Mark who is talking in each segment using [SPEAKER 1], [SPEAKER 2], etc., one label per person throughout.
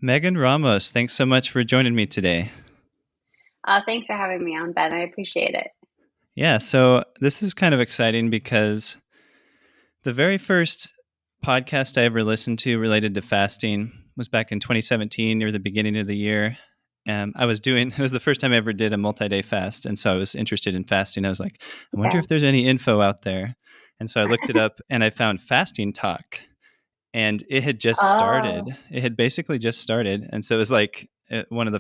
[SPEAKER 1] Megan Ramos, thanks so much for joining me today.
[SPEAKER 2] Thanks for having me on, Ben. I appreciate it.
[SPEAKER 1] Yeah, so this is kind of exciting because the very first podcast I ever listened to related to fasting was back in 2017 near the beginning of the year. It was the first time I ever did a multi-day fast. And so I was interested in fasting. I was like, I wonder
[SPEAKER 2] Okay.
[SPEAKER 1] if there's any info out there. And so I looked it up and I found Fasting Talk. And it had just
[SPEAKER 2] Oh,
[SPEAKER 1] started. It had basically just started, and so it was like probably one of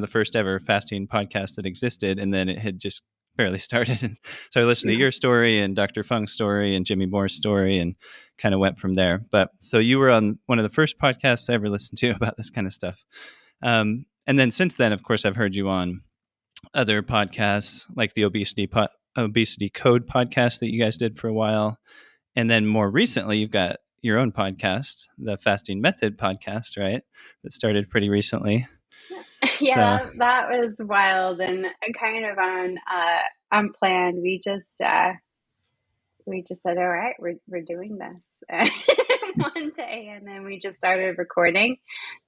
[SPEAKER 1] the first ever fasting podcasts that existed. And then it had just barely started. And so I listened to your story and Dr. Fung's story and Jimmy Moore's story, and kind of went from there. But so you were on one of the first podcasts I ever listened to about this kind of stuff. And then since then, of course, I've heard you on other podcasts like the Obesity Code podcast that you guys did for a while. And then more recently, you've got your own podcast, the Fasting Method podcast, right? That started pretty recently.
[SPEAKER 2] yeah,
[SPEAKER 1] So,
[SPEAKER 2] that was wild and kind of unplanned. We just said, all right, we're doing this one day, and then we just started recording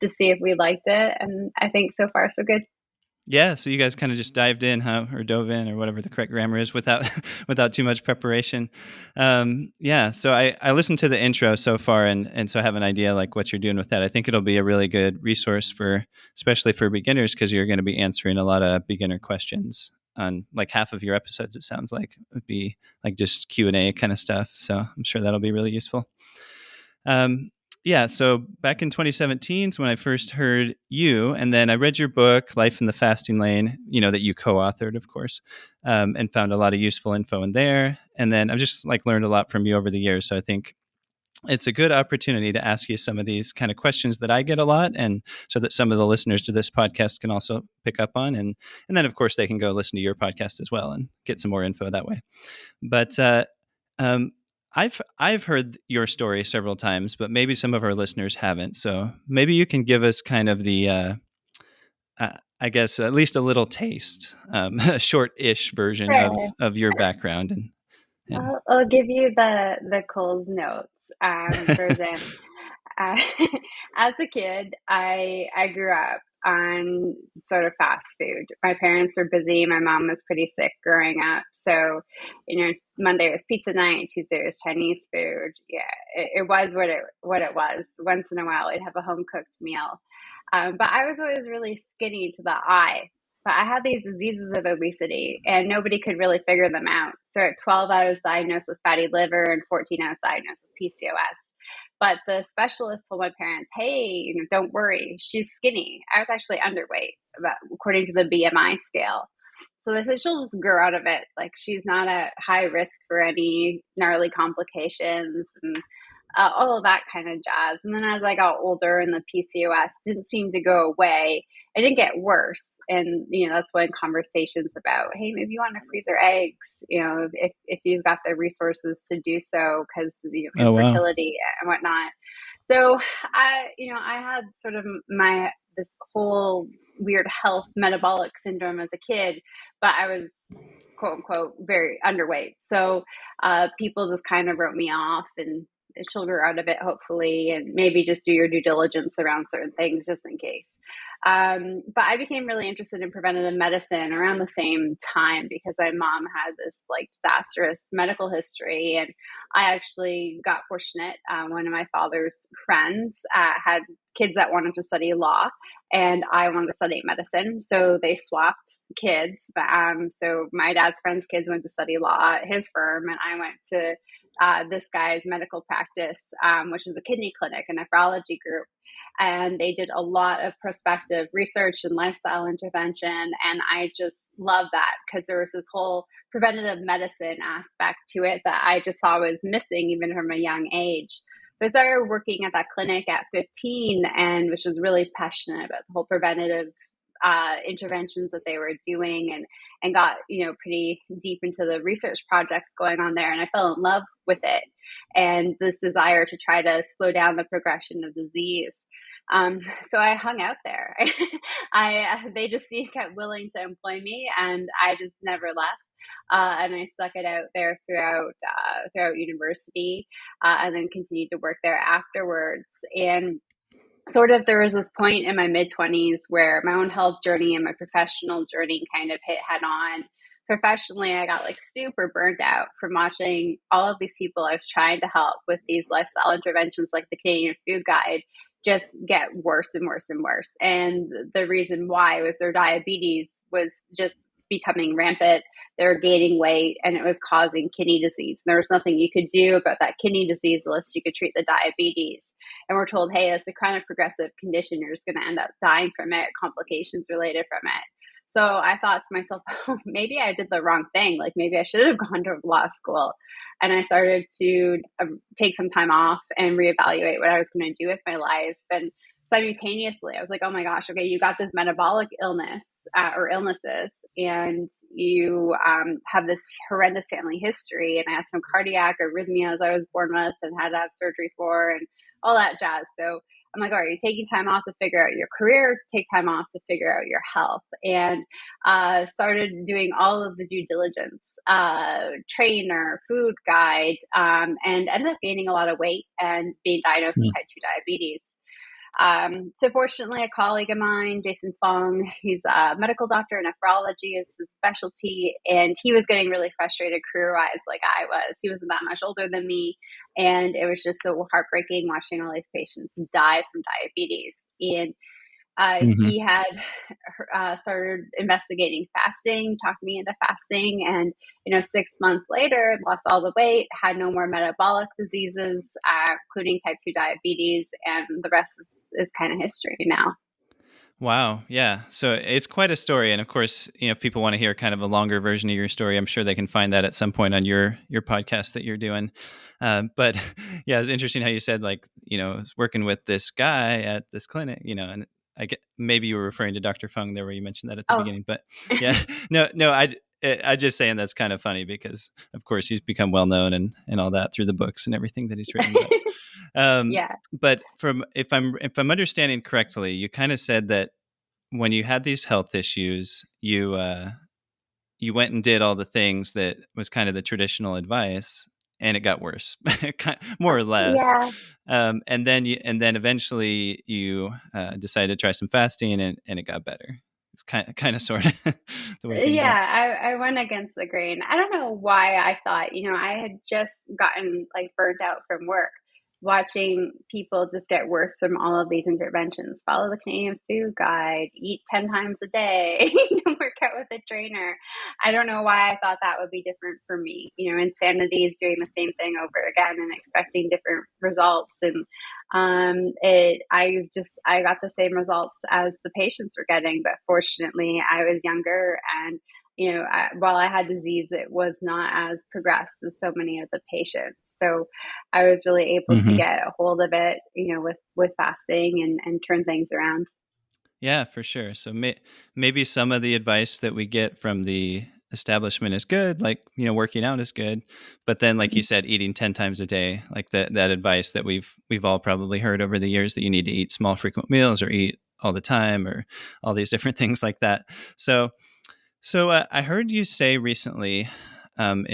[SPEAKER 2] to see if we liked it, and I think so far so good.
[SPEAKER 1] yeah, so you guys kind of just dived in, huh? Or dove in, or whatever the correct grammar is, without without too much preparation. Yeah, so I listened to the intro so far, and so I have an idea like what you're doing with that. I think it'll be a really good resource especially for beginners, because you're going to be answering a lot of beginner questions on like half of your episodes. It sounds like would be like just Q&A kind of stuff. So I'm sure that'll be really useful. Um, yeah, so back in 2017 is when I first heard you, and then I read your book, Life in the Fasting Lane, that you co-authored, of course, and found a lot of useful info in there. And then I've just like learned a lot from you over the years. So I think it's a good opportunity to ask you some of these kind of questions that I get a lot, and so that some of the listeners to this podcast can also pick up on, and then of course they can go listen to your podcast as well and get some more info that way. But um, I've heard your story several times, but maybe some of our listeners haven't. So maybe you can give us kind of I guess at least a little taste, a short-ish version
[SPEAKER 2] Sure.
[SPEAKER 1] of your background, and
[SPEAKER 2] I'll give you the Coles Notes version. Uh, as a kid, I grew up on sort of fast food. My parents were busy. My mom was pretty sick growing up. So, Monday was pizza night, Tuesday was Chinese food. Yeah, it was what it was. Once in a while, I'd have a home cooked meal. But I was always really skinny to the eye. But I had these diseases of obesity, and nobody could really figure them out. So at 12, I was diagnosed with fatty liver, and 14, I was diagnosed with PCOS. But the specialist told my parents, hey, don't worry, she's skinny. I was actually underweight, according to the BMI scale. So they said she'll just grow out of it. Like, she's not at high risk for any gnarly complications and all of that kind of jazz. And then as I got older and the PCOS didn't seem to go away, it didn't get worse. And, that's when conversations about, hey, maybe you want to freeze your eggs, if you've got the resources to do so, because,
[SPEAKER 1] oh wow,
[SPEAKER 2] infertility and whatnot. So I had sort of this whole weird health metabolic syndrome as a kid, but I was quote unquote very underweight. So people just kind of wrote me off, and she'll grow out of it hopefully, and maybe just do your due diligence around certain things just in case. But I became really interested in preventative medicine around the same time because my mom had this like disastrous medical history, and I actually got fortunate. One of my father's friends had kids that wanted to study law, and I wanted to study medicine. So they swapped kids. So my dad's friend's kids went to study law at his firm, and I went to this guy's medical practice, which was a kidney clinic, a nephrology group. And they did a lot of prospective research and lifestyle intervention. And I just love that because there was this whole preventative medicine aspect to it that I just saw was missing even from a young age. So I started working at that clinic at 15 and was just really passionate about the whole preventative interventions that they were doing, and got pretty deep into the research projects going on there, and I fell in love with it and this desire to try to slow down the progression of disease. So I hung out there. They just kept willing to employ me, and I just never left. And I stuck it out there throughout university, and then continued to work there afterwards. And sort of there was this point in my mid-20s where my own health journey and my professional journey kind of hit head on. Professionally, I got like super burnt out from watching all of these people I was trying to help with these lifestyle interventions like the Canadian Food Guide just get worse and worse and worse. And the reason why was their diabetes was just becoming rampant. They were gaining weight and it was causing kidney disease. And there was nothing you could do about that kidney disease unless you could treat the diabetes. And we're told, hey, it's a chronic progressive condition. You're just going to end up dying from it, complications related from it. So I thought to myself, oh, maybe I did the wrong thing. Like maybe I should have gone to law school. And I started to take some time off and reevaluate what I was going to do with my life. And simultaneously, I was like, oh my gosh, okay, you got this metabolic illness or illnesses, and you have this horrendous family history. And I had some cardiac arrhythmias I was born with and had to have surgery for and all that jazz. So I'm like, all right, you're taking time off to figure out your career, take time off to figure out your health. And started doing all of the due diligence, trainer, food guide, and ended up gaining a lot of weight and being diagnosed with type 2 diabetes. So fortunately, a colleague of mine, Jason Fong, he's a medical doctor, nephrology is his specialty, and he was getting really frustrated career-wise like I was. He wasn't that much older than me, and it was just so heartbreaking watching all these patients die from diabetes. And he had started investigating fasting, talked me into fasting, and 6 months later, lost all the weight, had no more metabolic diseases, including type 2 diabetes, and the rest is kind of history now.
[SPEAKER 1] Wow. Yeah. So it's quite a story. And of course, if people want to hear kind of a longer version of your story, I'm sure they can find that at some point on your podcast that you're doing. But yeah, it's interesting how you said I was working with this guy at this clinic, and I get, maybe you were referring to Dr. Fung there where you mentioned that at the beginning, but yeah, no, I just saying that's kind of funny because of course he's become well known and all that through the books and everything that he's written.
[SPEAKER 2] Yeah.
[SPEAKER 1] But if I'm understanding correctly, you kind of said that when you had these health issues, you went and did all the things that was kind of the traditional advice, and it got worse, more or less.
[SPEAKER 2] Yeah.
[SPEAKER 1] And then eventually you decided to try some fasting, and it got better. It's kind of sort of the way things are.
[SPEAKER 2] Yeah, I went against the grain. I don't know why I thought, I had just gotten burnt out from work, watching people just get worse from all of these interventions. Follow the Canadian Food Guide, eat 10 times a day, work out with a trainer. I don't know why I thought that would be different for me. Insanity is doing the same thing over again and expecting different results. And I got the same results as the patients were getting, but fortunately I was younger and while I had disease, it was not as progressed as so many of the patients. So I was really able to get a hold of it, with fasting and turn things around.
[SPEAKER 1] Yeah, for sure. So maybe some of the advice that we get from the establishment is good, like, working out is good. But then, like you said, eating 10 times a day, like that advice that we've all probably heard over the years that you need to eat small, frequent meals or eat all the time or all these different things like that. So I heard you say recently on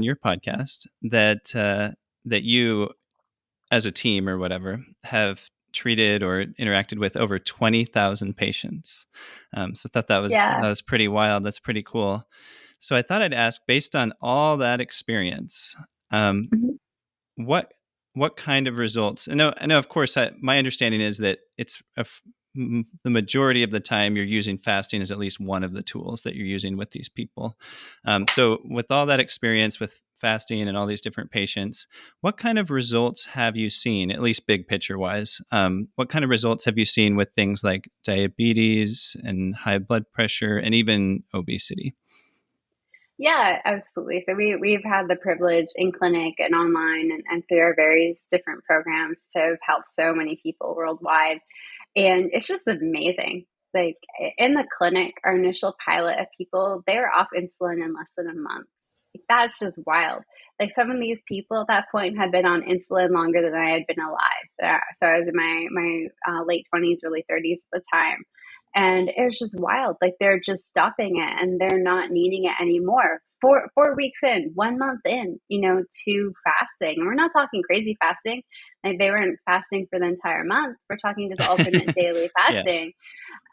[SPEAKER 1] your podcast that you, as a team or whatever, have treated or interacted with over 20,000 patients. So I thought that was pretty wild. That's pretty cool. So I thought I'd ask, based on all that experience, what kind of results? I know. Of course, my understanding is that it's the majority of the time you're using fasting as at least one of the tools that you're using with these people. So with all that experience with fasting and all these different patients, what kind of results have you seen, at least big picture wise? What kind of results have you seen with things like diabetes and high blood pressure and even obesity?
[SPEAKER 2] Yeah, absolutely. So we've had the privilege in clinic and online and through our various different programs to have helped so many people worldwide. And it's just amazing. Like in the clinic, our initial pilot of people, they were off insulin in less than a month. That's just wild. Like some of these people at that point had been on insulin longer than I had been alive. So I was in my late 20s, early 30s at the time. And it was just wild. Like they're just stopping it and they're not needing it anymore. 4 weeks in, 1 month in, to fasting. And we're not talking crazy fasting. Like they weren't fasting for the entire month. We're talking just alternate daily
[SPEAKER 1] Yeah.
[SPEAKER 2] fasting.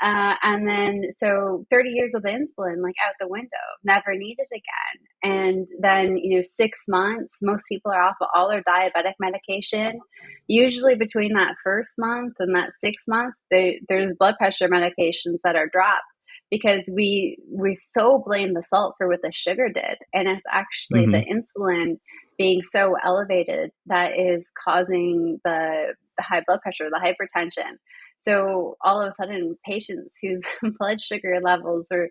[SPEAKER 2] And then, so 30 years of insulin, like out the window, never needed again. And then, 6 months, most people are off of all their diabetic medication. Usually between that first month and that 6 month, there's blood pressure medications that are dropped because we so blame the salt for what the sugar did. And it's actually the insulin being so elevated that is causing the high blood pressure, the hypertension. So all of a sudden, patients whose blood sugar levels or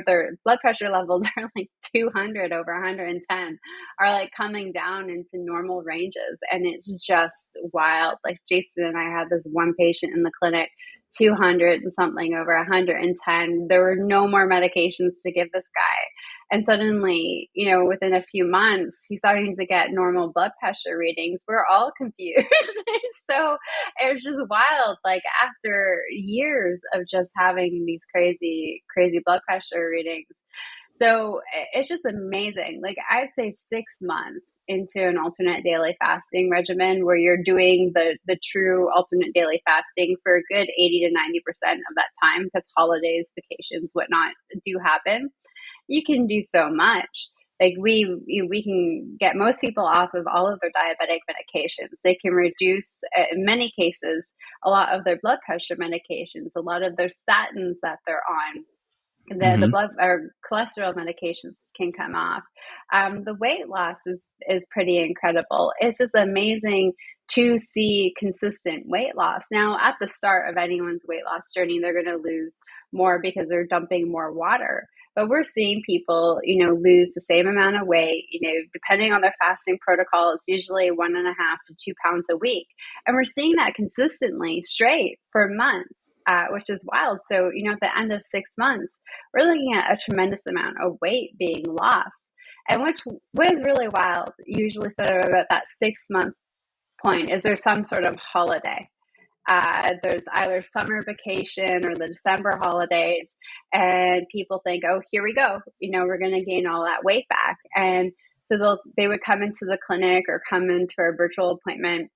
[SPEAKER 2] their blood pressure levels are like 200 over 110 are like coming down into normal ranges. And it's just wild. Like Jason and I had this one patient in the clinic, 200 and something over 110. There were no more medications to give this guy. And suddenly, within a few months, he's starting to get normal blood pressure readings. We're all confused. So it was just wild. Like after years of just having these crazy, crazy blood pressure readings. So it's just amazing. Like I'd say 6 months into an alternate daily fasting regimen where you're doing the true alternate daily fasting for a good 80 to 90% of that time, because holidays, vacations, whatnot do happen, you can do so much. Like we can get most people off of all of their diabetic medications. They can reduce, in many cases, a lot of their blood pressure medications, a lot of their statins that they're on. The blood or cholesterol medications can come off. The weight loss is pretty incredible. It's just amazing to see consistent weight loss. Now, at the start of anyone's weight loss journey, they're going to lose more because they're dumping more water. But we're seeing people, lose the same amount of weight, depending on their fasting protocol, it's usually 1.5 to 2 pounds a week. And we're seeing that consistently straight for months, which is wild. So, at the end of 6 months, we're looking at a tremendous amount of weight being lost. And what is really wild, usually sort of about that 6 month point, is there's some sort of holiday. There's either summer vacation or the December holidays, and people think, oh, here we go. We're going to gain all that weight back. And so they would come into the clinic or come into a virtual appointment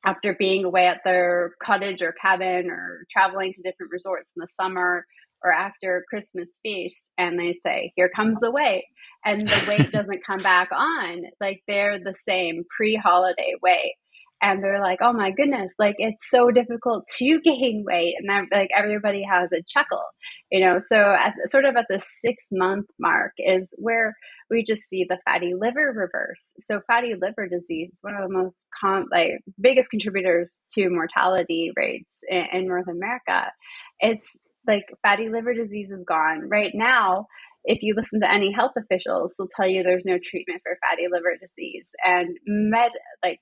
[SPEAKER 2] after being away at their cottage or cabin or traveling to different resorts in the summer or after Christmas feast, and they say, here comes the weight. And the weight doesn't come back on. Like they're the same pre-holiday weight. And they're like, oh my goodness, like it's so difficult to gain weight. And like everybody has a chuckle, so sort of at the 6 month mark is where we just see the fatty liver reverse. So fatty liver disease is one of the most biggest contributors to mortality rates in North America. It's like fatty liver disease is gone. Right now, if you listen to any health officials, they'll tell you there's no treatment for fatty liver disease, and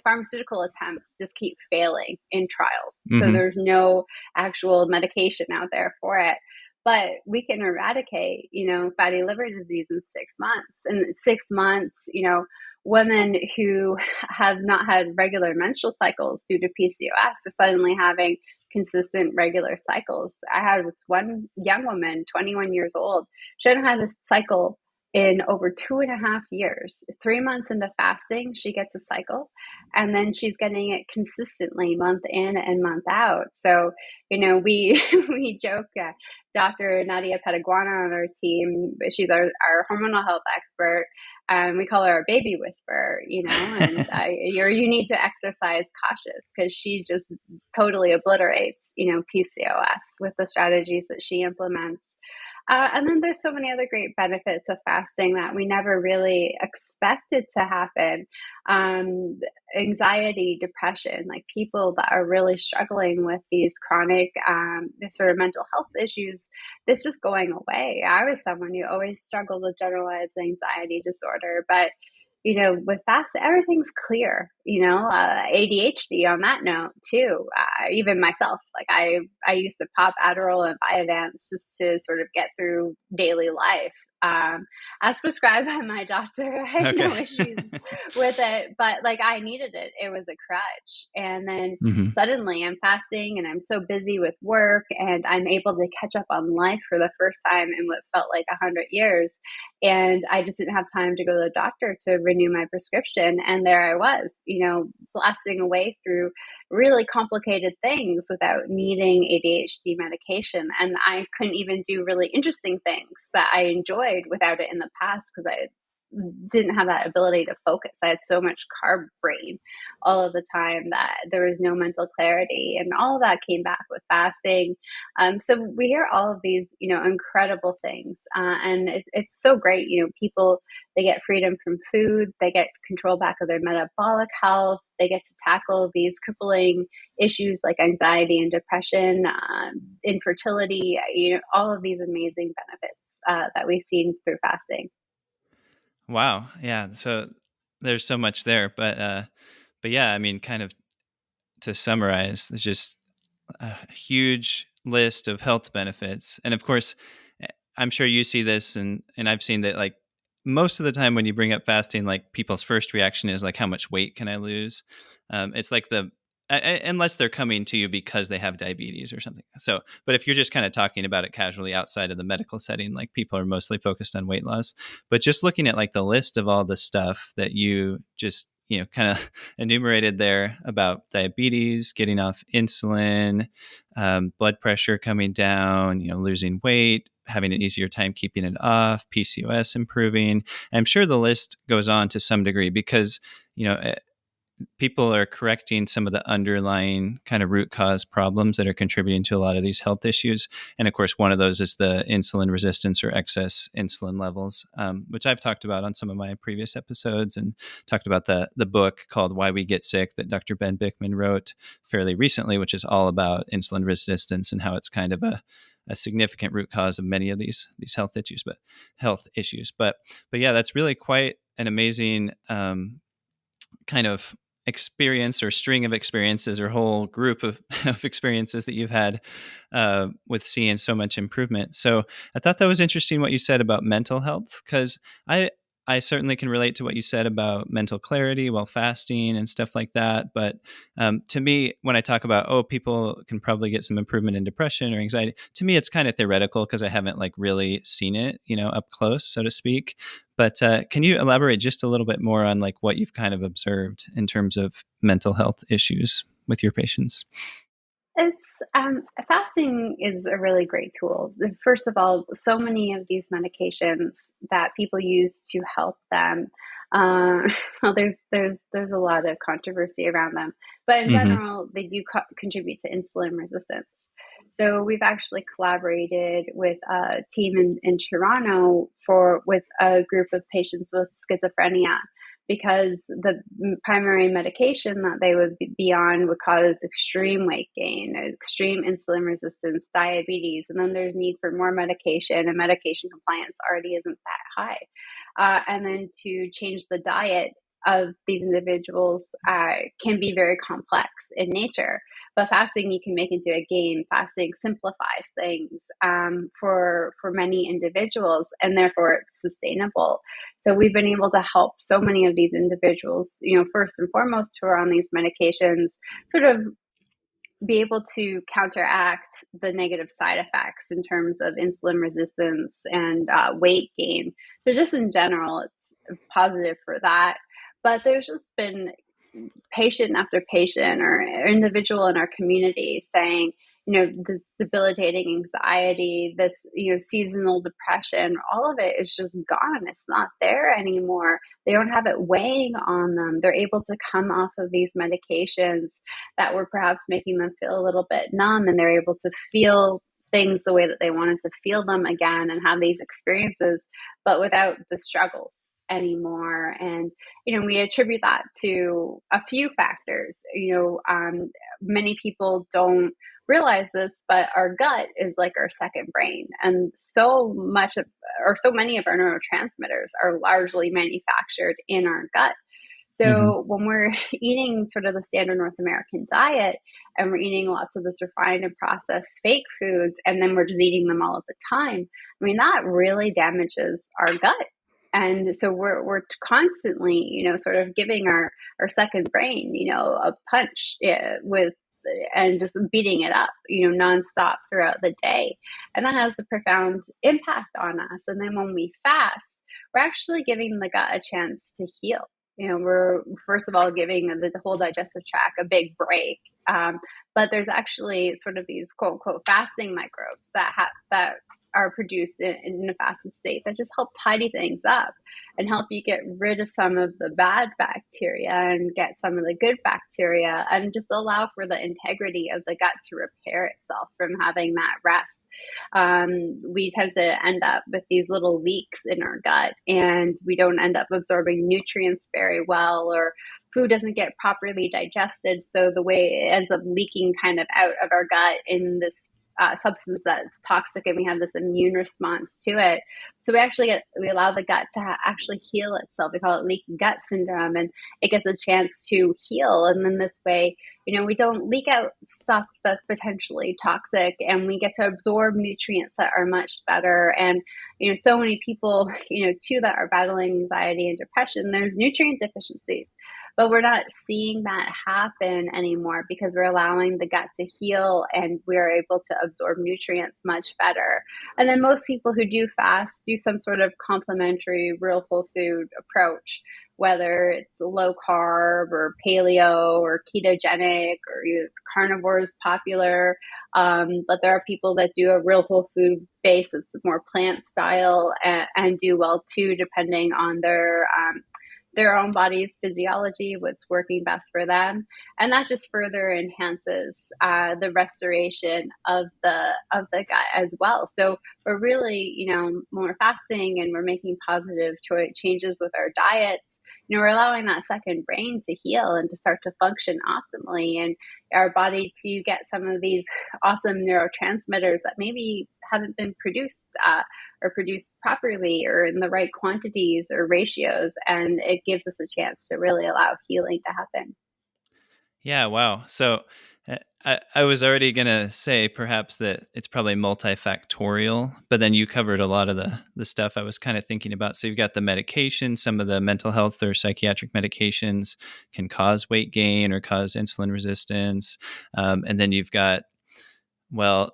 [SPEAKER 2] pharmaceutical attempts just keep failing in trials. So there's no actual medication out there for it. But we can eradicate, fatty liver disease in 6 months. In 6 months, women who have not had regular menstrual cycles due to PCOS are suddenly having consistent regular cycles. I had this one young woman, 21 years old. She hadn't had a cycle in over 2.5 years. 3 months into fasting, she gets a cycle, and then she's getting it consistently month in and month out. So, we joke, Dr. Nadia Pataguana on our team, she's our hormonal health expert. We call her our baby whisperer, and you need to exercise cautious because she just totally obliterates, PCOS with the strategies that she implements. And then there's so many other great benefits of fasting that we never really expected to happen. Anxiety, depression, like people that are really struggling with these chronic sort of mental health issues, this just going away. I was someone who always struggled with generalized anxiety disorder, but with fasting, everything's clear, ADHD on that note too. Even myself, like I used to pop Adderall and Vyvanse just to sort of get through daily life. as prescribed by my doctor. I had
[SPEAKER 1] Okay.
[SPEAKER 2] no issues with it, but like I needed it. It was a crutch. And then
[SPEAKER 1] Hmm.
[SPEAKER 2] suddenly I'm fasting and I'm so busy with work and I'm able to catch up on life for the first time in what felt like 100 years. And I just didn't have time to go to the doctor to renew my prescription. And there I was, blasting away through really complicated things without needing ADHD medication. And I couldn't even do really interesting things that I enjoyed without it in the past because I didn't have that ability to focus. I had so much carb brain all of the time that there was no mental clarity, and all of that came back with fasting. So we hear all of these, incredible things, and it's so great. People, they get freedom from food, they get control back of their metabolic health, they get to tackle these crippling issues like anxiety and depression, infertility. All of these amazing benefits that we've seen through fasting.
[SPEAKER 1] Wow. Yeah. So there's so much there, but yeah, I mean, kind of to summarize, there's just a huge list of health benefits. And of course, I'm sure you see this and I've seen that like most of the time when you bring up fasting, like people's first reaction is like, how much weight can I lose? It's like unless they're coming to you because they have diabetes or something. So, but if you're just kind of talking about it casually outside of the medical setting, like people are mostly focused on weight loss, but just looking at like the list of all the stuff that you just, kind of enumerated there about diabetes, getting off insulin, blood pressure coming down, losing weight, having an easier time keeping it off, PCOS improving. I'm sure the list goes on to some degree because, people are correcting some of the underlying kind of root cause problems that are contributing to a lot of these health issues. And of course, one of those is the insulin resistance or excess insulin levels, which I've talked about on some of my previous episodes and talked about the book called Why We Get Sick that Dr. Ben Bickman wrote fairly recently, which is all about insulin resistance and how it's kind of a significant root cause of many of these health issues, but yeah, that's really quite an amazing kind of experience or string of experiences or whole group of experiences that you've had with seeing so much improvement. So I thought that was interesting what you said about mental health, because I certainly can relate to what you said about mental clarity while fasting and stuff like that. But to me, when I talk about, people can probably get some improvement in depression or anxiety, to me, it's kind of theoretical because I haven't like really seen it, up close, so to speak. But can you elaborate just a little bit more on like what you've kind of observed in terms of mental health issues with your patients?
[SPEAKER 2] It's fasting is a really great tool. First of all, so many of these medications that people use to help them. Uh, well, there's a lot of controversy around them, but in
[SPEAKER 1] Mm-hmm.
[SPEAKER 2] general, they do contribute to insulin resistance. So we've actually collaborated with a team in Toronto with a group of patients with schizophrenia, because the primary medication that they would be on would cause extreme weight gain, extreme insulin resistance, diabetes, and then there's need for more medication, and medication compliance already isn't that high. And then to change the diet of these individuals can be very complex in nature. But fasting you can make into a game. Fasting simplifies things for many individuals, and therefore it's sustainable. So we've been able to help so many of these individuals, first and foremost, who are on these medications, sort of be able to counteract the negative side effects in terms of insulin resistance and weight gain. So just in general, it's positive for that. But there's just been patient after patient or individual in our community saying, this debilitating anxiety, this, seasonal depression, all of it is just gone. It's not there anymore. They don't have it weighing on them. They're able to come off of these medications that were perhaps making them feel a little bit numb, and they're able to feel things the way that they wanted to feel them again and have these experiences, but without the struggles anymore. And we attribute that to a few factors. Many people don't realize this, but our gut is like our second brain, and so many of our neurotransmitters are largely manufactured in our gut.
[SPEAKER 1] Mm-hmm.
[SPEAKER 2] So when we're eating sort of the standard North American diet and we're eating lots of this refined and processed fake foods, and then we're just eating them all at the time, I mean, that really damages our gut. And so we're constantly, sort of giving our second brain, a punch with and just beating it up, nonstop throughout the day. And that has a profound impact on us. And then when we fast, we're actually giving the gut a chance to heal. We're first of all giving the whole digestive tract a big break. But there's actually sort of these quote unquote fasting microbes that are produced in a fasted state that just help tidy things up and help you get rid of some of the bad bacteria and get some of the good bacteria, and just allow for the integrity of the gut to repair itself from having that rest. We tend to end up with these little leaks in our gut, and we don't end up absorbing nutrients very well, or food doesn't get properly digested. So the way it ends up leaking kind of out of our gut in this substance that's toxic, and we have this immune response to it. So we allow the gut to actually heal itself. We call it leaky gut syndrome, and it gets a chance to heal. And then this way, we don't leak out stuff that's potentially toxic, and we get to absorb nutrients that are much better. And so many people, too, that are battling anxiety and depression, there's nutrient deficiencies. But we're not seeing that happen anymore because we're allowing the gut to heal, and we're able to absorb nutrients much better. And then most people who do fast do some sort of complementary real whole food approach, whether it's low carb or paleo or ketogenic, or carnivore is popular. But there are people that do a real whole food base that's more plant style and do well too, depending on their own body's physiology, what's working best for them. And that just further enhances the restoration of the gut as well. So we're really, when we're fasting and we're making positive changes with our diets, we're allowing that second brain to heal and to start to function optimally, and our body to get some of these awesome neurotransmitters that maybe haven't been produced or produced properly or in the right quantities or ratios. And it gives us a chance to really allow healing to happen.
[SPEAKER 1] Yeah, wow. So I was already going to say perhaps that it's probably multifactorial, but then you covered a lot of the stuff I was kind of thinking about. So you've got the medication, some of the mental health or psychiatric medications can cause weight gain or cause insulin resistance. And then you've got, well,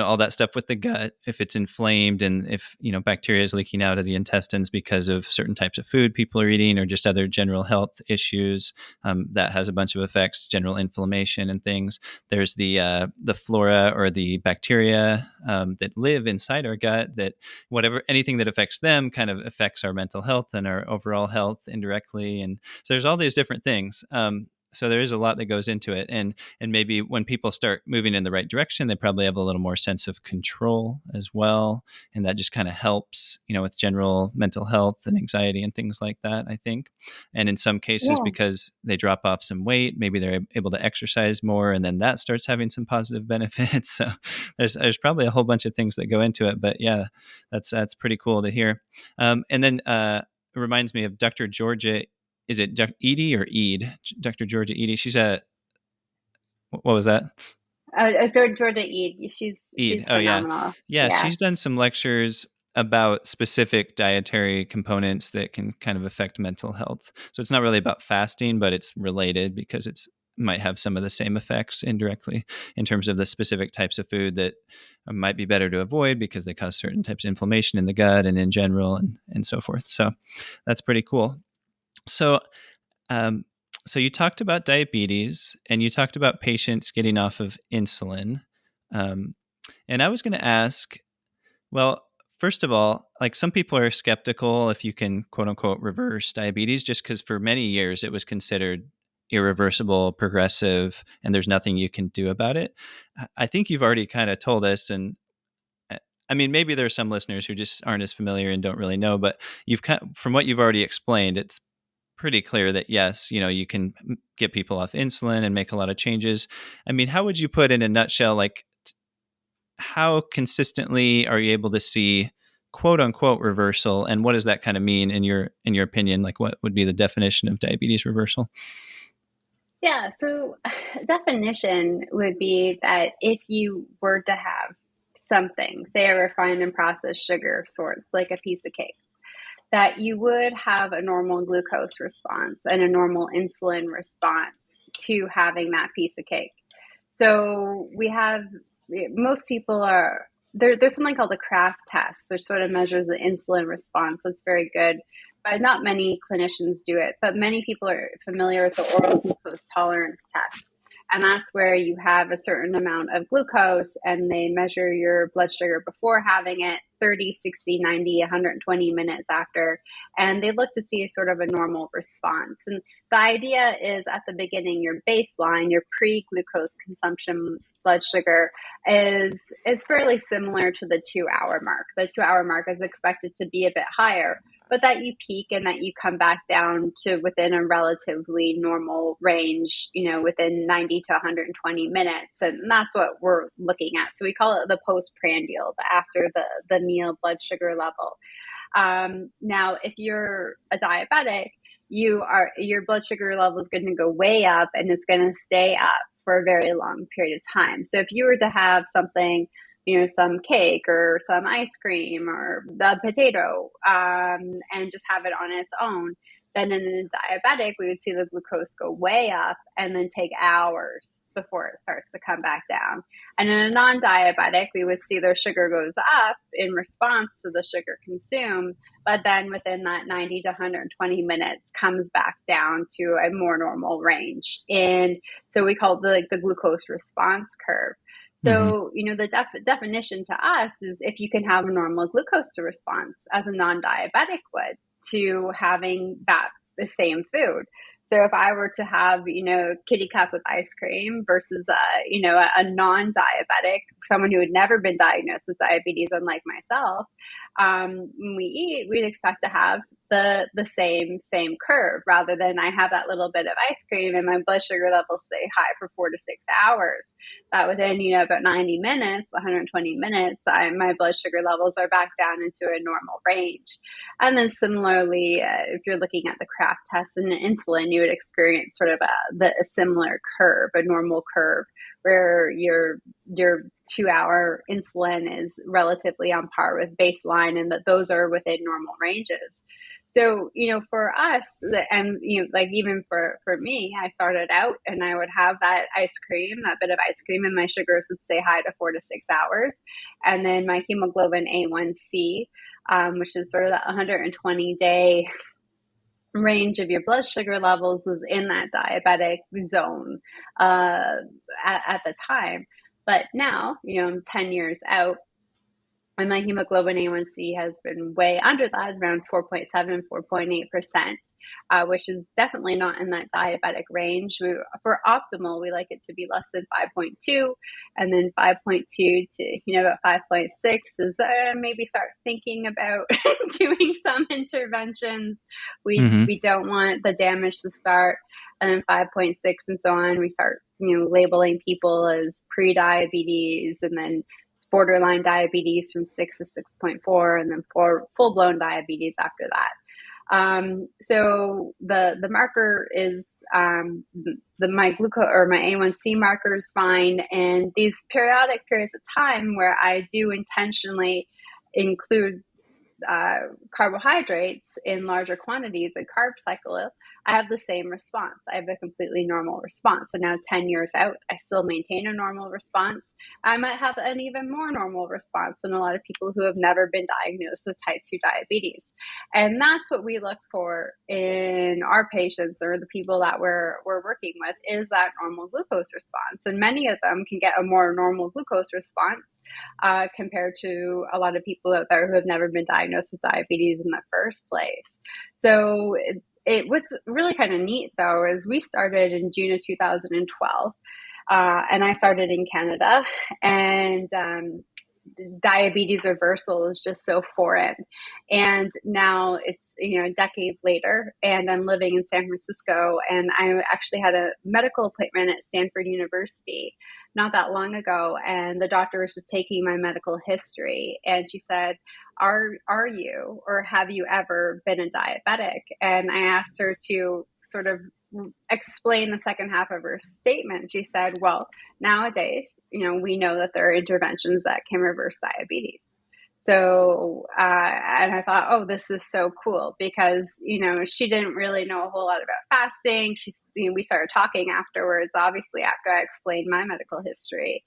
[SPEAKER 1] all that stuff with the gut, if it's inflamed and if, bacteria is leaking out of the intestines because of certain types of food people are eating or just other general health issues, that has a bunch of effects, general inflammation and things. There's the flora or the bacteria that live inside our gut, that anything that affects them kind of affects our mental health and our overall health indirectly. And so there's all these different things. So there is a lot that goes into it. And maybe when people start moving in the right direction, they probably have a little more sense of control as well. And that just kind of helps, with general mental health and anxiety and things like that, I think. And in some cases, because they drop off some weight, maybe they're able to exercise more, and then that starts having some positive benefits. So there's probably a whole bunch of things that go into it. But yeah, that's pretty cool to hear. And then it reminds me of Dr. Georgia. Is it Edie or Ede? Dr. Georgia Edie. She's what was that?
[SPEAKER 2] Georgia Ede. She's phenomenal.
[SPEAKER 1] Yeah. She's done some lectures about specific dietary components that can kind of affect mental health. So it's not really about fasting, but it's related because it's might have some of the same effects indirectly in terms of the specific types of food that might be better to avoid because they cause certain types of inflammation in the gut and in general and so forth. So that's pretty cool. So, so you talked about diabetes and you talked about patients getting off of insulin. And I was going to ask, well, first of all, like some people are skeptical if you can quote unquote reverse diabetes, just because for many years it was considered irreversible, progressive, and there's nothing you can do about it. I think you've already kind of told us, and I mean, maybe there are some listeners who just aren't as familiar and don't really know, but from what you've already explained, it's pretty clear that yes, you can get people off insulin and make a lot of changes. I mean, how would you put in a nutshell, like how consistently are you able to see quote unquote reversal, and what does that kind of mean in your opinion? Like, what would be the definition of diabetes reversal?
[SPEAKER 2] Yeah, so definition would be that if you were to have something, say a refined and processed sugar of sorts, like a piece of cake, that you would have a normal glucose response and a normal insulin response to having that piece of cake. So most people are, there's something called the Kraft test, which sort of measures the insulin response. That's very good, but not many clinicians do it. But many people are familiar with the oral glucose tolerance test. And that's where you have a certain amount of glucose and they measure your blood sugar before having it, 30, 60, 90, 120 minutes after. And they look to see sort of a normal response. And the idea is at the beginning, your baseline, your pre-glucose consumption blood sugar is fairly similar to the 2-hour mark. The 2-hour mark is expected to be a bit higher, but that you peak and that you come back down to within a relatively normal range, within 90 to 120 minutes. And that's what we're looking at. So we call it the postprandial, the after the meal blood sugar level. Now, if you're a diabetic, your blood sugar level is going to go way up and it's going to stay up for a very long period of time. So if you were to have something, some cake or some ice cream or the potato, and just have it on its own, then in a diabetic, we would see the glucose go way up and then take hours before it starts to come back down. And in a non-diabetic, we would see their sugar goes up in response to the sugar consumed, but then within that 90 to 120 minutes comes back down to a more normal range. And so we call it the glucose response curve. So, the definition to us is if you can have a normal glucose response as a non-diabetic would to having the same food. So if I were to have, kitty cup with ice cream versus, a non-diabetic, someone who had never been diagnosed with diabetes, unlike myself, when we eat, we'd expect to have the same curve rather than I have that little bit of ice cream and my blood sugar levels stay high for 4 to 6 hours. That within, about 90 minutes, 120 minutes, my blood sugar levels are back down into a normal range. And then similarly, if you're looking at the Kraft test and the insulin, you would experience sort of a similar curve, a normal curve, where your 2-hour insulin is relatively on par with baseline and that those are within normal ranges. So, for us, and, like even for me, I started out and I would have that bit of ice cream, and my sugars would stay high to 4 to 6 hours. And then my hemoglobin A1C, which is sort of the 120-day range of your blood sugar levels, was in that diabetic zone at the time. But now, I'm 10 years out, and my hemoglobin A1C has been way under that, around 4.7, 4.8%, which is definitely not in that diabetic range. For optimal, we like it to be less than 5.2, and then 5.2 to, about 5.6 is maybe start thinking about doing some interventions. We don't want the damage to start. And then 5.6 and so on, we start, labeling people as pre-diabetes, and then borderline diabetes from 6 to 6.4, and then full-blown diabetes after that. So the marker is my glucose or my A1C marker is fine, and these periodic periods of time where I do intentionally include carbohydrates in larger quantities and carb cycle, I have the same response. I have a completely normal response. So now 10 years out, I still maintain a normal response. I might have an even more normal response than a lot of people who have never been diagnosed with type 2 diabetes. And that's what we look for in our patients, or the people that we're working with, is that normal glucose response. And many of them can get a more normal glucose response compared to a lot of people out there who have never been diagnosed with diabetes in the first place. So what's really kind of neat, though, is we started in June of 2012, and I started in Canada, and diabetes reversal is just so foreign. And now it's, decades later, and I'm living in San Francisco, and I actually had a medical appointment at Stanford University not that long ago, and the doctor was just taking my medical history, and she said, are you, or have you ever been a diabetic? And I asked her to sort of explain the second half of her statement. She said, well, nowadays, we know that there are interventions that can reverse diabetes. So, and I thought, oh, this is so cool, because, she didn't really know a whole lot about fasting. We started talking afterwards, obviously, after I explained my medical history.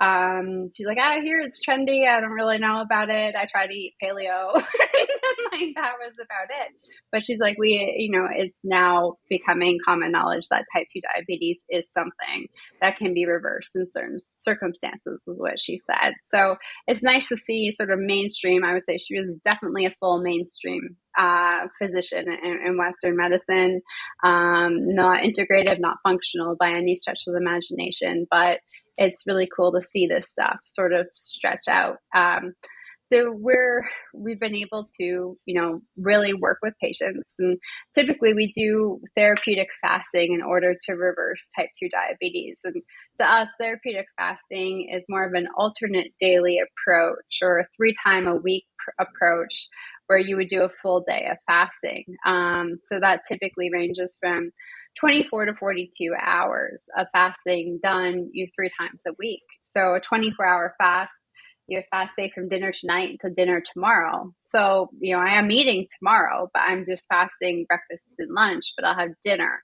[SPEAKER 2] She's like, I hear it's trendy. I don't really know about it. I try to eat paleo. Like, that was about it. But she's like, it's now becoming common knowledge that type 2 diabetes is something that can be reversed in certain circumstances, is what she said. So it's nice to see sort of mainstream. I would say she was definitely a full mainstream physician in Western medicine, not integrative, not functional by any stretch of the imagination, but it's really cool to see this stuff sort of stretch out. So we've been able to, really work with patients, and typically we do therapeutic fasting in order to reverse type 2 diabetes. And to us, therapeutic fasting is more of an alternate daily approach, or a 3-time-a-week approach, where you would do a full day of fasting. So that typically ranges from 24 to 42 hours of fasting done 3 times a week. So a 24-hour fast, you fast, say, from dinner tonight to dinner tomorrow. So, I am eating tomorrow, but I'm just fasting breakfast and lunch, but I'll have dinner.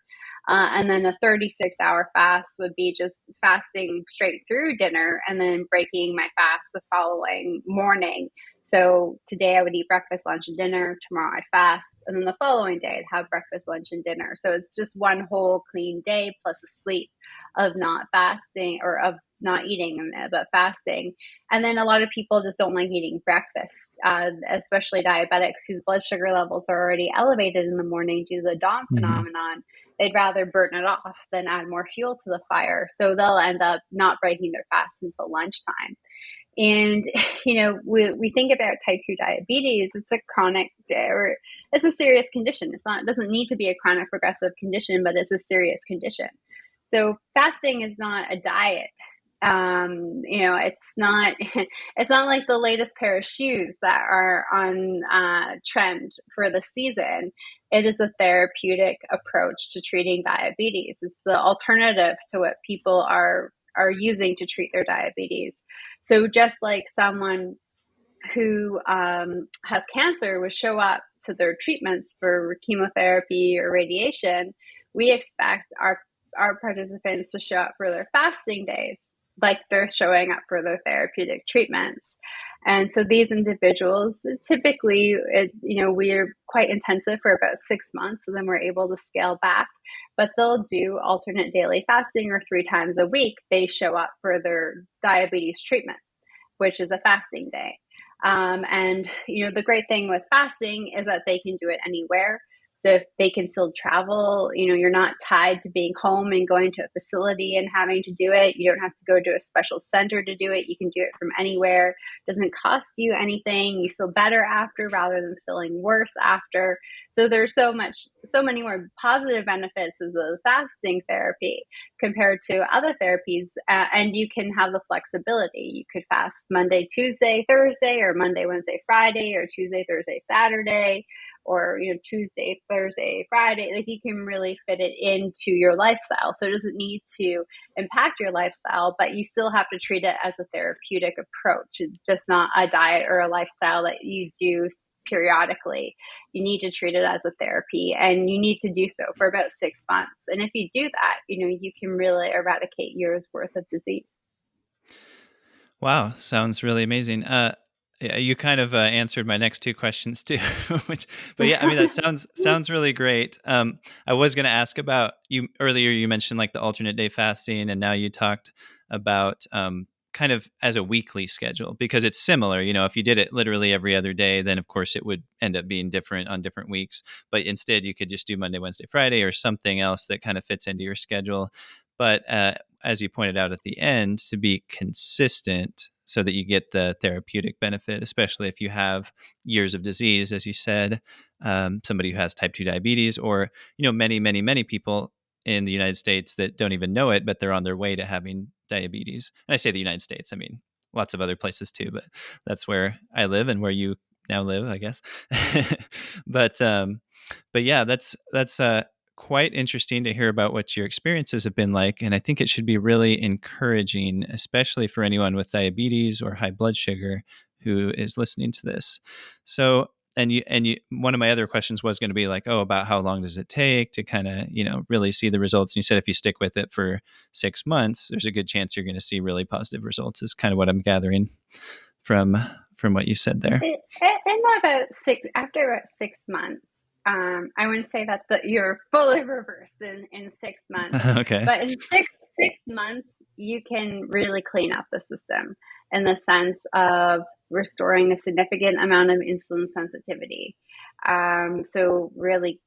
[SPEAKER 2] And then a 36-hour fast would be just fasting straight through dinner and then breaking my fast the following morning. So today I would eat breakfast, lunch, and dinner. Tomorrow I'd fast. And then the following day I'd have breakfast, lunch, and dinner. So it's just one whole clean day plus a sleep of not fasting, or of not eating, but fasting. And then a lot of people just don't like eating breakfast, especially diabetics whose blood sugar levels are already elevated in the morning due to the dawn phenomenon. They'd rather burn it off than add more fuel to the fire. So they'll end up not breaking their fast until lunchtime. And, we think about type 2 diabetes, it's a chronic, or it's a serious condition. It doesn't need to be a chronic progressive condition, but it's a serious condition. So fasting is not a diet. It's not like the latest pair of shoes that are on trend for the season. It is a therapeutic approach to treating diabetes. It's the alternative to what people are using to treat their diabetes. So just like someone who has cancer would show up to their treatments for chemotherapy or radiation, we expect our participants to show up for their fasting days like they're showing up for their therapeutic treatments. And so these individuals, typically, we're quite intensive for about 6 months, so then we're able to scale back. But they'll do alternate daily fasting, or 3 times a week they show up for their diabetes treatment, which is a fasting day. And the great thing with fasting is that they can do it anywhere. So if they can still travel, you're not tied to being home and going to a facility and having to do it. You don't have to go to a special center to do it. You can do it from anywhere. It doesn't cost you anything. You feel better after rather than feeling worse after. So there's so many more positive benefits of the fasting therapy compared to other therapies. And you can have the flexibility. You could fast Monday, Tuesday, Thursday, or Monday, Wednesday, Friday, or Tuesday, Thursday, Saturday, or Tuesday, Thursday, Friday. Like, you can really fit it into your lifestyle. So it doesn't need to impact your lifestyle, but you still have to treat it as a therapeutic approach. It's just not a diet or a lifestyle that you do periodically. You need to treat it as a therapy, and you need to do so for about 6 months. And if you do that, you can really eradicate years worth of disease.
[SPEAKER 1] Wow, sounds really amazing. Yeah, you kind of answered my next 2 questions too. But yeah, I mean, that sounds really great. I was going to ask about you earlier. You mentioned like the alternate day fasting, and now you talked about kind of as a weekly schedule, because it's similar. If you did it literally every other day, then of course it would end up being different on different weeks. But instead, you could just do Monday, Wednesday, Friday, or something else that kind of fits into your schedule. But as you pointed out at the end, to be consistent. so that you get the therapeutic benefit, especially if you have years of disease, as you said, somebody who has type 2 diabetes, or, many people in the United States that don't even know it, but they're on their way to having diabetes. And I say the United States, I mean, lots of other places too, but that's where I live and where you now live, I guess. but yeah, that's quite interesting to hear about what your experiences have been like. And I think it should be really encouraging, especially for anyone with diabetes or high blood sugar who is listening to this. So, and you, one of my other questions was going to be like, oh, about how long does it take to kind of, really see the results? And you said if you stick with it for 6 months, there's a good chance you're going to see really positive results, is kind of what I'm gathering from what you said there.
[SPEAKER 2] And after about 6 months, I wouldn't say that's you're fully reversed in 6 months.
[SPEAKER 1] Okay.
[SPEAKER 2] But in six months, you can really clean up the system in the sense of restoring a significant amount of insulin sensitivity. So really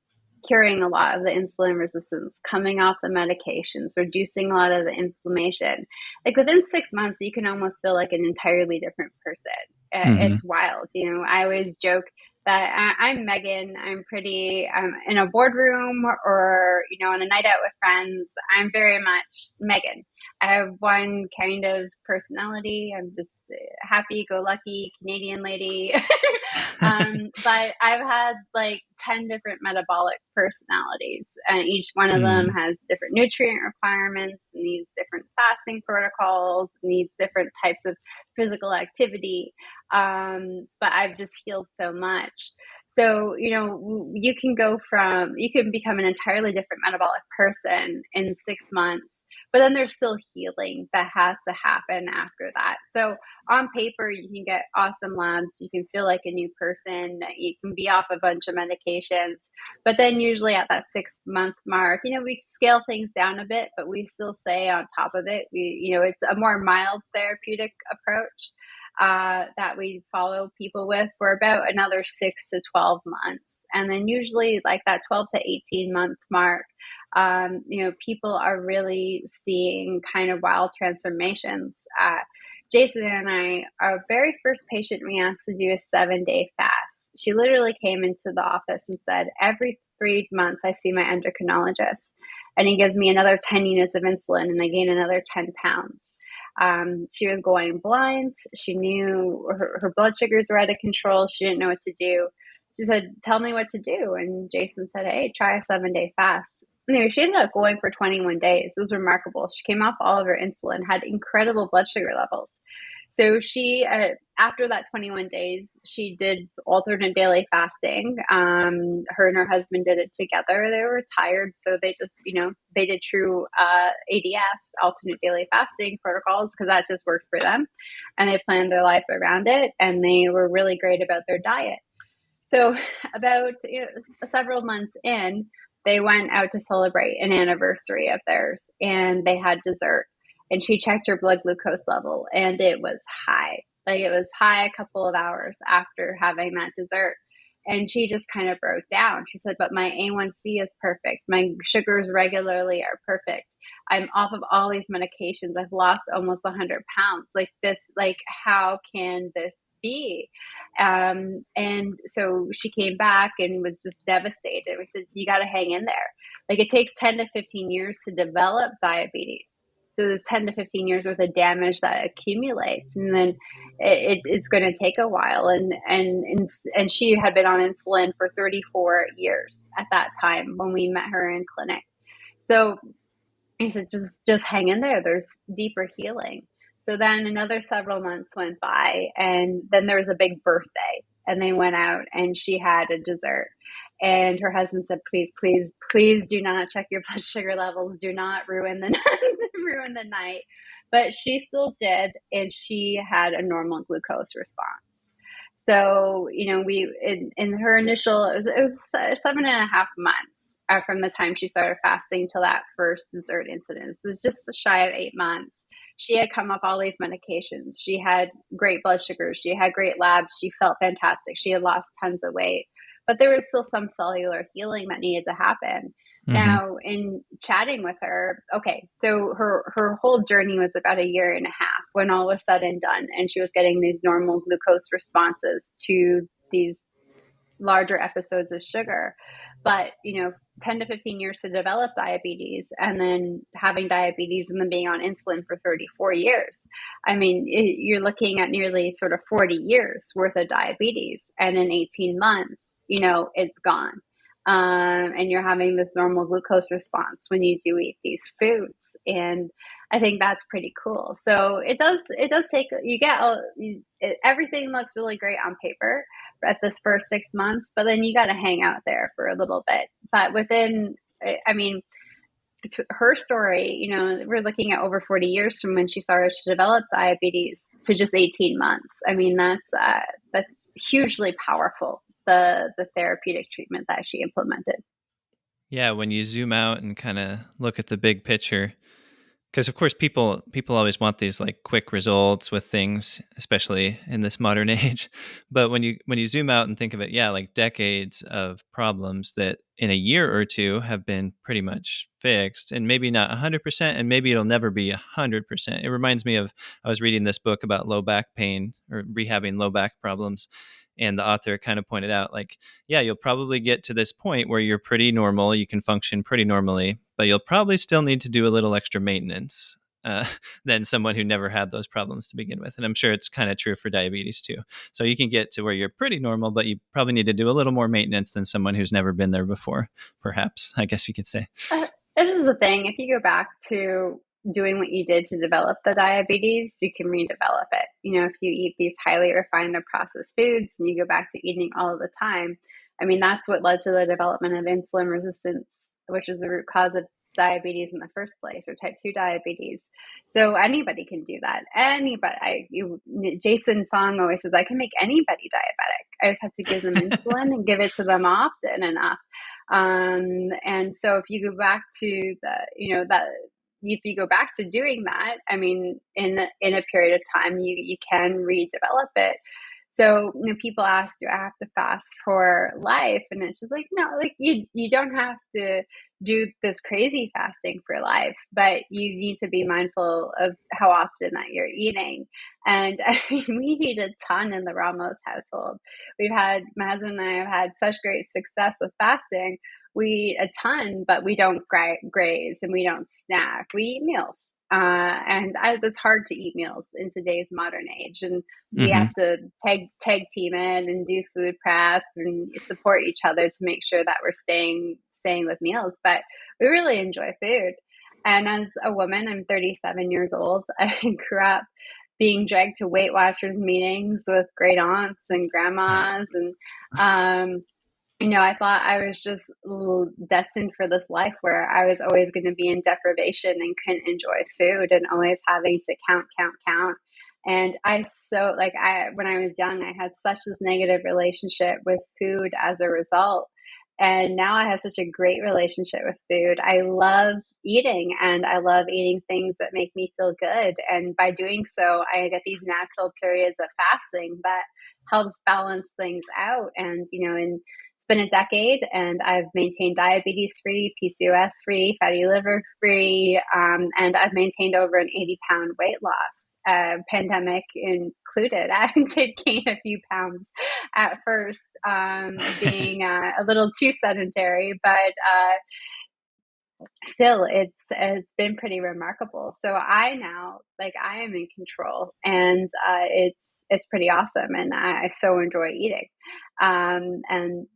[SPEAKER 2] curing a lot of the insulin resistance, coming off the medications, reducing a lot of the inflammation. Like within 6 months, you can almost feel like an entirely different person. It's wild. I always joke that I'm Megan. I'm in a boardroom or, on a night out with friends. I'm very much Megan. I have one kind of personality. I'm just a happy-go-lucky Canadian lady. But I've had like 10 different metabolic personalities, and each one of them has different nutrient requirements, needs different fasting protocols, needs different types of physical activity. But I've just healed so much. So, you can become an entirely different metabolic person in 6 months, but then there's still healing that has to happen after that. So on paper, you can get awesome labs. You can feel like a new person. You can be off a bunch of medications, but then usually at that 6 month mark, we scale things down a bit, but we still say on top of it, it's a more mild therapeutic approach that we follow people with for about another 6 to 12 months. And then usually like that 12 to 18 month mark, people are really seeing kind of wild transformations. Jason and I, our very first patient we asked to do a 7-day fast. She literally came into the office and said, every 3 months I see my endocrinologist and he gives me another 10 units of insulin and I gain another 10 pounds. She was going blind. She knew her blood sugars were out of control. She didn't know what to do. She said, tell me what to do. And Jason said, hey, try a 7-day fast. Anyway, she ended up going for 21 days. It was remarkable. She came off all of her insulin, had incredible blood sugar levels. So she, after that 21 days, she did alternate daily fasting. Her and her husband did it together. They were tired, so they just, they did true ADF, alternate daily fasting protocols, because that just worked for them. And they planned their life around it, and they were really great about their diet. So about several months in, they went out to celebrate an anniversary of theirs, and they had dessert. And she checked her blood glucose level, and it was high. Like it was high a couple of hours after having that dessert. And she just kind of broke down. She said, but my A1C is perfect. My sugars regularly are perfect. I'm off of all these medications. I've lost almost 100 pounds. Like this, like, how can this be? And so she came back and was just devastated. We said, you got to hang in there. Like it takes 10 to 15 years to develop diabetes. So there's 10 to 15 years worth of damage that accumulates, and then it's going to take a while. And she had been on insulin for 34 years at that time when we met her in clinic. So he said, just hang in there. There's deeper healing. So then another several months went by, and then there was a big birthday, and they went out and she had a dessert. And her husband said, please do not check your blood sugar levels. Do not ruin the night. But she still did, and she had a normal glucose response. So, we in her initial, it was 7.5 months from the time she started fasting till that first dessert incident. So it was just shy of 8 months. She had come off all these medications. She had great blood sugars. She had great labs. She felt fantastic. She had lost tons of weight. But there was still some cellular healing that needed to happen.
[SPEAKER 1] Mm-hmm.
[SPEAKER 2] Now, in chatting with her, okay, so her whole journey was about a year and a half when all was said and done, and she was getting these normal glucose responses to these larger episodes of sugar. But 10 to 15 years to develop diabetes, and then having diabetes and then being on insulin for 34 years. I mean, you're looking at nearly sort of 40 years worth of diabetes, and in 18 months, it's gone. And you're having this normal glucose response when you do eat these foods. And I think that's pretty cool. So it does take, everything looks really great on paper at this first 6 months, but then you got to hang out there for a little bit. But within, I mean, her story, we're looking at over 40 years from when she started to develop diabetes to just 18 months. I mean, that's hugely powerful, the therapeutic treatment that she implemented.
[SPEAKER 1] Yeah, when you zoom out and kind of look at the big picture, because of course people always want these like quick results with things, especially in this modern age. But when you zoom out and think of it, yeah, like decades of problems that in a year or two have been pretty much fixed, and maybe not 100%, and maybe it'll never be 100%. It reminds me of, I was reading this book about low back pain or rehabbing low back problems, and the author kind of pointed out, like, yeah, you'll probably get to this point where you're pretty normal, you can function pretty normally, but you'll probably still need to do a little extra maintenance uh, than someone who never had those problems to begin with. And I'm sure it's kind of true for diabetes too. So you can get to where you're pretty normal, but you probably need to do a little more maintenance than someone who's never been there before, perhaps, I guess you could say.
[SPEAKER 2] This is the thing. If you go back to doing what you did to develop the diabetes, you can redevelop it. If you eat these highly refined and processed foods and you go back to eating all of the time, I mean, that's what led to the development of insulin resistance, which is the root cause of diabetes in the first place, or type 2 diabetes. So anybody can do that. Anybody. Jason Fong always says, I can make anybody diabetic. I just have to give them insulin and give it to them often enough. And so if you go back to if you go back to doing that, I mean, in a period of time, you can redevelop it. So, people ask, do I have to fast for life? And it's just like, no, like you don't have to do this crazy fasting for life, but you need to be mindful of how often that you're eating. And I mean, we eat a ton in the Ramos household. My husband and I have had such great success with fasting. We eat a ton, but we don't graze and we don't snack. We eat meals. It's hard to eat meals in today's modern age. And we
[SPEAKER 1] Mm-hmm.
[SPEAKER 2] have to tag team in and do food prep and support each other to make sure that we're staying with meals. But we really enjoy food. And as a woman, I'm 37 years old. I grew up being dragged to Weight Watchers meetings with great aunts and grandmas. And, I thought I was just destined for this life where I was always going to be in deprivation and couldn't enjoy food and always having to count. And when I was young, I had such this negative relationship with food as a result. And now I have such a great relationship with food. I love eating, and I love eating things that make me feel good. And by doing so, I get these natural periods of fasting that helps balance things out. And, it's been a decade, and I've maintained diabetes free, PCOS free, fatty liver free, and I've maintained over an 80-pound weight loss, pandemic included. I did gain a few pounds at first, being a little too sedentary, but still it's been pretty remarkable. So I now, like, I am in control, and it's pretty awesome, and I so enjoy eating. And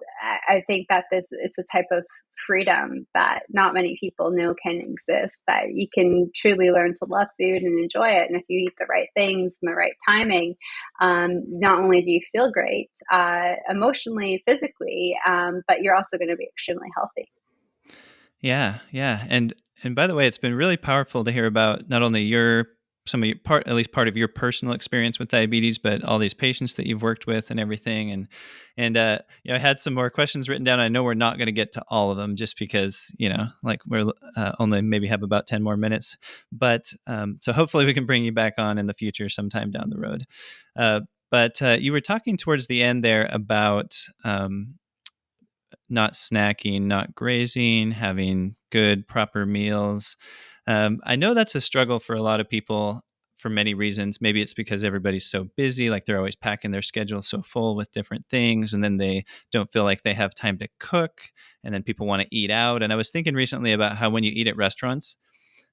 [SPEAKER 2] I think that this is a type of freedom that not many people know can exist, that you can truly learn to love food and enjoy it. And if you eat the right things and the right timing, not only do you feel great emotionally, physically, but you're also going to be extremely healthy.
[SPEAKER 1] Yeah, yeah. And by the way, it's been really powerful to hear about not only at least part of your personal experience with diabetes, but all these patients that you've worked with and everything. And I had some more questions written down. I know we're not going to get to all of them just because, like we're only maybe have about 10 more minutes. But so hopefully we can bring you back on in the future sometime down the road. But you were talking towards the end there about not snacking, not grazing, having good, proper meals. I know that's a struggle for a lot of people for many reasons. Maybe it's because everybody's so busy, like they're always packing their schedule so full with different things, and then they don't feel like they have time to cook, and then people want to eat out. And I was thinking recently about how when you eat at restaurants,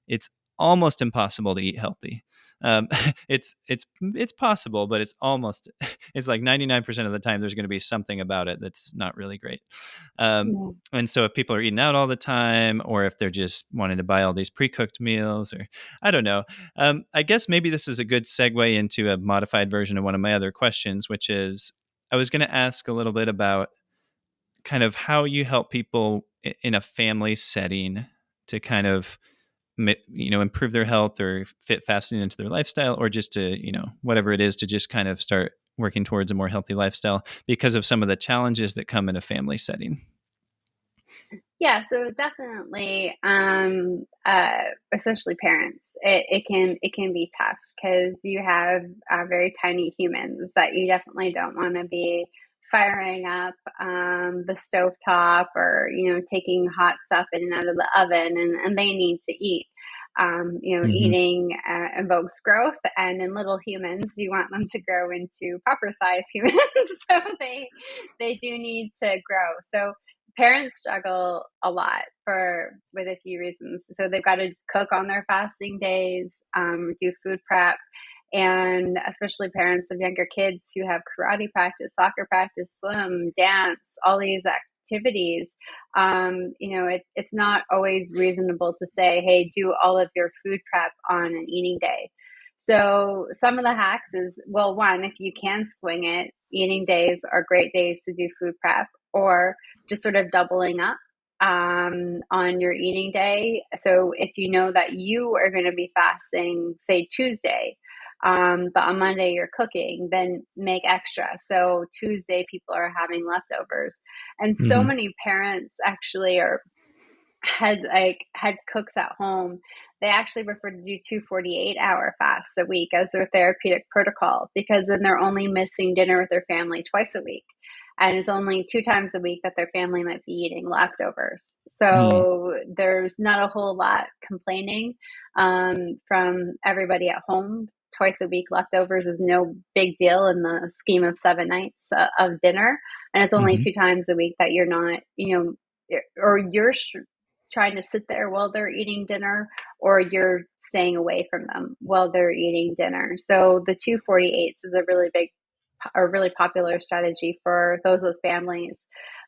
[SPEAKER 1] it's almost impossible to eat healthy. Um, it's possible, but it's like 99% of the time there's going to be something about it that's not really great.
[SPEAKER 2] Yeah.
[SPEAKER 1] And so if people are eating out all the time, or if they're just wanting to buy all these pre-cooked meals, or I don't know, I guess maybe this is a good segue into a modified version of one of my other questions, which is I was going to ask a little bit about kind of how you help people in a family setting to kind of improve their health or fit fasting into their lifestyle, or just to, whatever it is, to just kind of start working towards a more healthy lifestyle because of some of the challenges that come in a family setting.
[SPEAKER 2] Yeah, so definitely, especially parents, it can be tough because you have very tiny humans that you definitely don't want to be firing up the stovetop, or taking hot stuff in and out of the oven, and they need to eat.
[SPEAKER 1] Mm-hmm.
[SPEAKER 2] Eating invokes growth, and in little humans, you want them to grow into proper size humans, so they do need to grow. So parents struggle a lot with a few reasons. So they've got to cook on their fasting days, do food prep, and especially parents of younger kids who have karate practice, soccer practice, swim, dance, all these activities. It's not always reasonable to say, hey, do all of your food prep on an eating day. So some of the hacks is, well, one, if you can swing it, eating days are great days to do food prep, or just sort of doubling up on your eating day. So if you know that you are going to be fasting, say Tuesday, but on Monday you're cooking, then make extra. So Tuesday people are having leftovers. And so
[SPEAKER 1] Mm-hmm.
[SPEAKER 2] many parents actually are head cooks at home. They actually prefer to do 2 48-hour fasts a week as their therapeutic protocol, because then they're only missing dinner with their family twice a week. And it's only 2 times a week that their family might be eating leftovers.
[SPEAKER 1] Mm-hmm.
[SPEAKER 2] So there's not a whole lot complaining from everybody at home. Twice a week leftovers is no big deal in the scheme of 7 nights of dinner. And it's only
[SPEAKER 1] Mm-hmm.
[SPEAKER 2] 2 times a week that you're not, or you're trying to sit there while they're eating dinner, or you're staying away from them while they're eating dinner. So the 2 48s is a really popular strategy for those with families.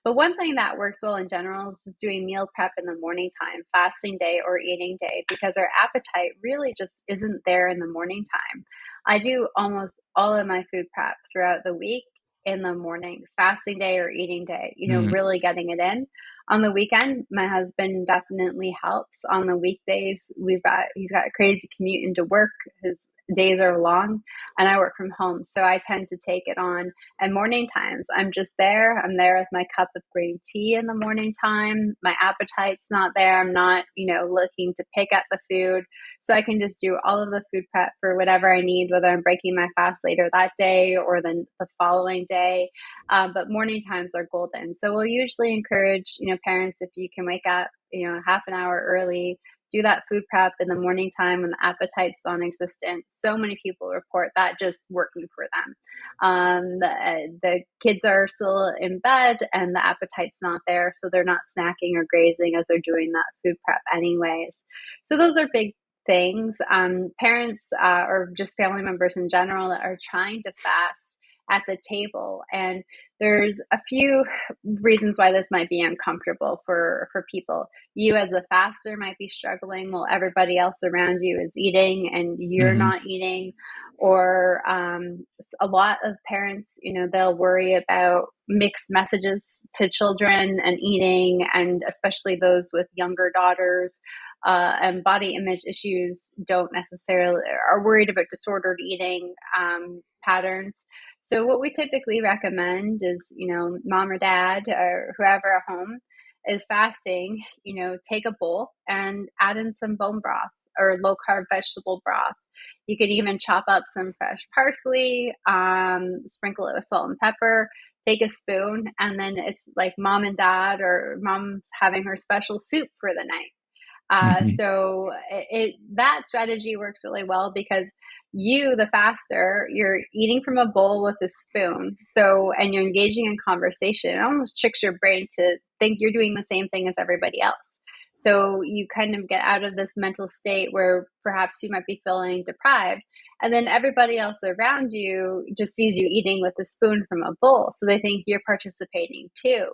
[SPEAKER 2] But one thing that works well in general is just doing meal prep in the morning time, fasting day or eating day, because our appetite really just isn't there in the morning time. I do almost all of my food prep throughout the week in the mornings, fasting day or eating day, really getting it in. On the weekend, my husband definitely helps. On the weekdays, he's got a crazy commute into work. His days are long, and I work from home, so I tend to take it on. And morning times, I'm just there. I'm there with my cup of green tea in the morning time. My appetite's not there. I'm not, looking to pick at the food. So I can just do all of the food prep for whatever I need, whether I'm breaking my fast later that day or then the following day. But morning times are golden. So we'll usually encourage, parents, if you can wake up, half an hour early, do that food prep in the morning time when the appetite's non-existent. So many people report that just working for them. The kids are still in bed and the appetite's not there, so they're not snacking or grazing as they're doing that food prep anyways. So those are big things. Parents or just family members in general that are trying to fast at the table. And there's a few reasons why this might be uncomfortable for people. You as a faster might be struggling while everybody else around you is eating and you're
[SPEAKER 1] Mm-hmm.
[SPEAKER 2] not eating. Or a lot of parents, they'll worry about mixed messages to children and eating, and especially those with younger daughters. And body image issues don't necessarily are worried about disordered eating patterns. So what we typically recommend is, mom or dad or whoever at home is fasting, take a bowl and add in some bone broth or low carb vegetable broth. You could even chop up some fresh parsley, sprinkle it with salt and pepper, take a spoon, and then it's like mom and dad, or mom's having her special soup for the night. So that strategy works really well because you, the faster, you're eating from a bowl with a spoon. So, and you're engaging in conversation. It almost tricks your brain to think you're doing the same thing as everybody else. So you kind of get out of this mental state where perhaps you might be feeling deprived. And then everybody else around you just sees you eating with a spoon from a bowl. So they think you're participating too.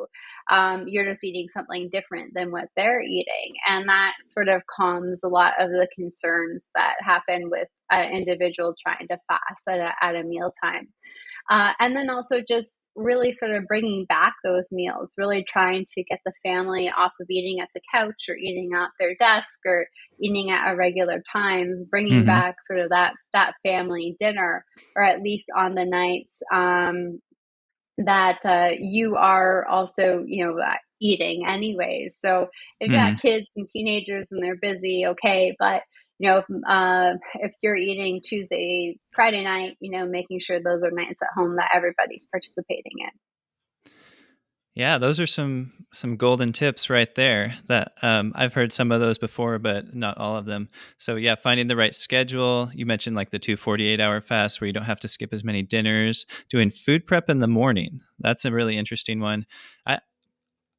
[SPEAKER 2] You're just eating something different than what they're eating. And that sort of calms a lot of the concerns that happen with an individual trying to fast at a mealtime. And then also just really sort of bringing back those meals, really trying to get the family off of eating at the couch or eating at their desk or eating at irregular times, bringing back sort of that family dinner, or at least on the nights that you are also, eating anyways. So if you got kids and teenagers and they're busy, okay, but if you're eating Tuesday, Friday night, making sure those are nights at home that everybody's participating in.
[SPEAKER 1] Yeah, those are some golden tips right there that I've heard some of those before, but not all of them. So yeah, finding the right schedule. You mentioned like the 2 48-hour fasts where you don't have to skip as many dinners. Doing food prep in the morning. That's a really interesting one.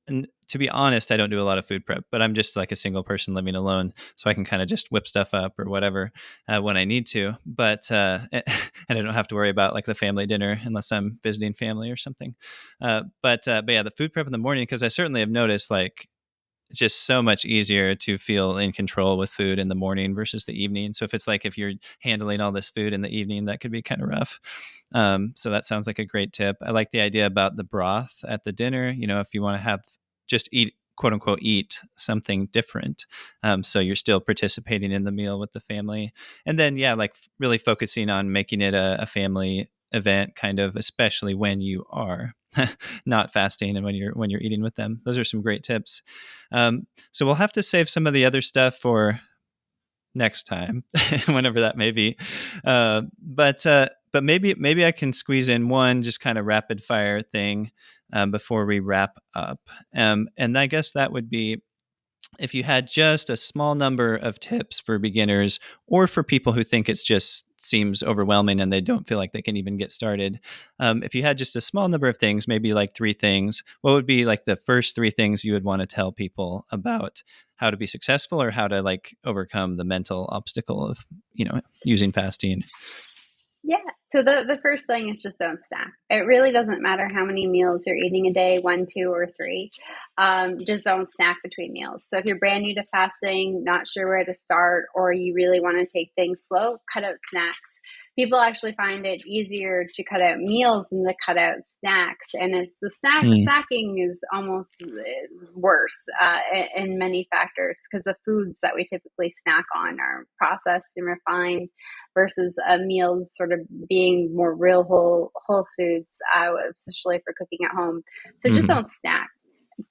[SPEAKER 1] And to be honest, I don't do a lot of food prep, but I'm just like a single person living alone, so I can kind of just whip stuff up or whatever when I need to. But and I don't have to worry about like the family dinner unless I'm visiting family or something. But yeah, the food prep in the morning, because I certainly have noticed like it's just so much easier to feel in control with food in the morning versus the evening. So if you're handling all this food in the evening, that could be kind of rough. So that sounds like a great tip. I like the idea about the broth at the dinner. If you want to have just eat, quote unquote, eat something different. So you're still participating in the meal with the family. And then, yeah, like really focusing on making it a family event, kind of, especially when you are not fasting and when you're eating with them. Those are some great tips. So we'll have to save some of the other stuff for next time, whenever that may be. But maybe I can squeeze in one just kind of rapid fire thing before we wrap up. And I guess that would be if you had just a small number of tips for beginners or for people who think it's just seems overwhelming and they don't feel like they can even get started. If you had just a small number of things, maybe like 3 things, what would be like the first 3 things you would want to tell people about how to be successful or how to like overcome the mental obstacle of, using fasting?
[SPEAKER 2] Yeah. So the first thing is just don't snack. It really doesn't matter how many meals you're eating a day, 1, 2, or 3. Just don't snack between meals. So if you're brand new to fasting, not sure where to start, or you really want to take things slow, cut out snacks. People actually find it easier to cut out meals than to cut out snacks. And it's the snacking is almost worse in many factors because the foods that we typically snack on are processed and refined versus meals sort of being more real whole foods, especially for cooking at home. So just don't snack.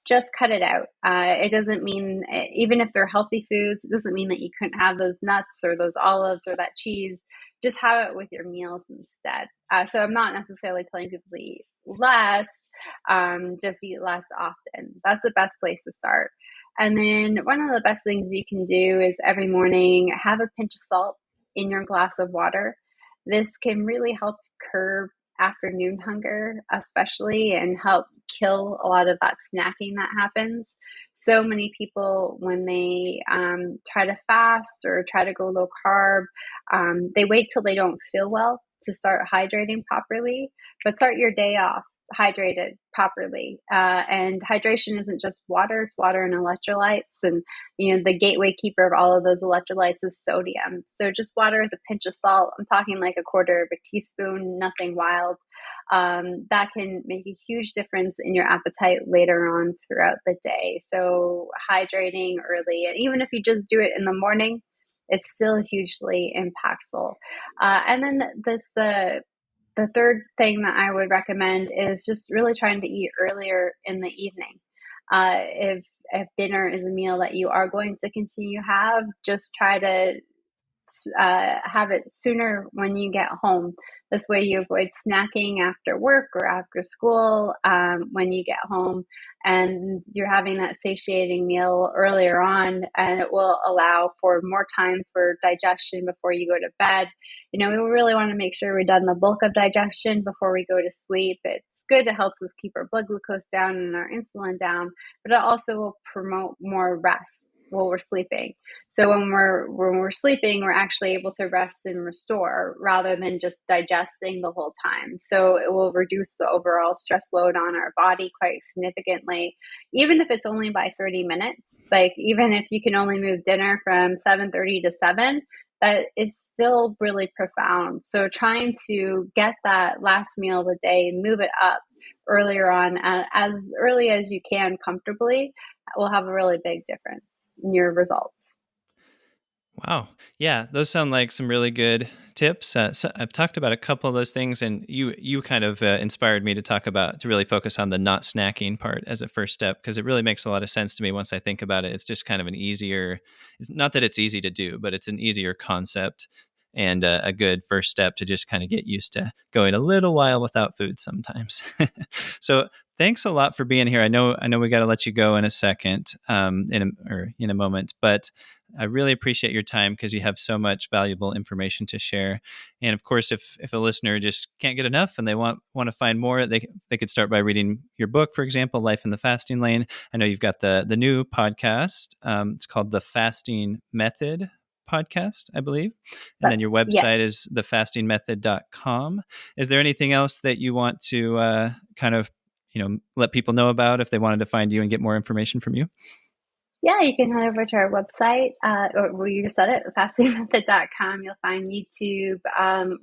[SPEAKER 2] Just cut it out. It doesn't mean, even if they're healthy foods, it doesn't mean that you couldn't have those nuts or those olives or that cheese. Just have it with your meals instead. So I'm not necessarily telling people to eat less, just eat less often. That's the best place to start. And then one of the best things you can do is every morning have a pinch of salt in your glass of water. This can really help curb afternoon hunger, especially, and help kill a lot of that snacking that happens. So many people, when they try to fast or try to go low carb, they wait till they don't feel well to start hydrating properly, but start your day off hydrated properly. And hydration isn't just water, it's water and electrolytes. And, the gateway keeper of all of those electrolytes is sodium. So just water with a pinch of salt. I'm talking like a quarter of a teaspoon, nothing wild. That can make a huge difference in your appetite later on throughout the day. So hydrating early, and even if you just do it in the morning, it's still hugely impactful. And then the third thing that I would recommend is just really trying to eat earlier in the evening. If dinner is a meal that you are going to continue have, just try to have it sooner when you get home. This way you avoid snacking after work or after school when you get home, and you're having that satiating meal earlier on, and it will allow for more time for digestion before you go to bed. We really want to make sure we've done the bulk of digestion before we go to sleep. It's good. It helps us keep our blood glucose down and our insulin down, but it also will promote more rest while we're sleeping. So when we're sleeping, we're actually able to rest and restore rather than just digesting the whole time. So it will reduce the overall stress load on our body quite significantly, even if it's only by 30 minutes. Like even if you can only move dinner from 7:30 to 7, that is still really profound. So trying to get that last meal of the day, move it up earlier on, as early as you can comfortably, will have a really big difference in your results.
[SPEAKER 1] Wow. Yeah, those sound like some really good tips. So I've talked about a couple of those things, and you kind of inspired me to really focus on the not snacking part as a first step, because it really makes a lot of sense to me once I think about it. It's just kind of an easier, not that it's easy to do, but it's an easier concept and a good first step to just kind of get used to going a little while without food sometimes. So thanks a lot for being here. I know we got to let you go in a second, in a moment, but I really appreciate your time because you have so much valuable information to share. And of course, if a listener just can't get enough and they want to find more, they could start by reading your book, for example, Life in the Fasting Lane. I know you've got the new podcast. It's called the Fasting Method Podcast, I believe. And then your website is thefastingmethod.com. Is there anything else that you want to kind of let people know about if they wanted to find you and get more information from you?
[SPEAKER 2] Yeah, you can head over to our website, or you just said it, FastingMethod.com. You'll find YouTube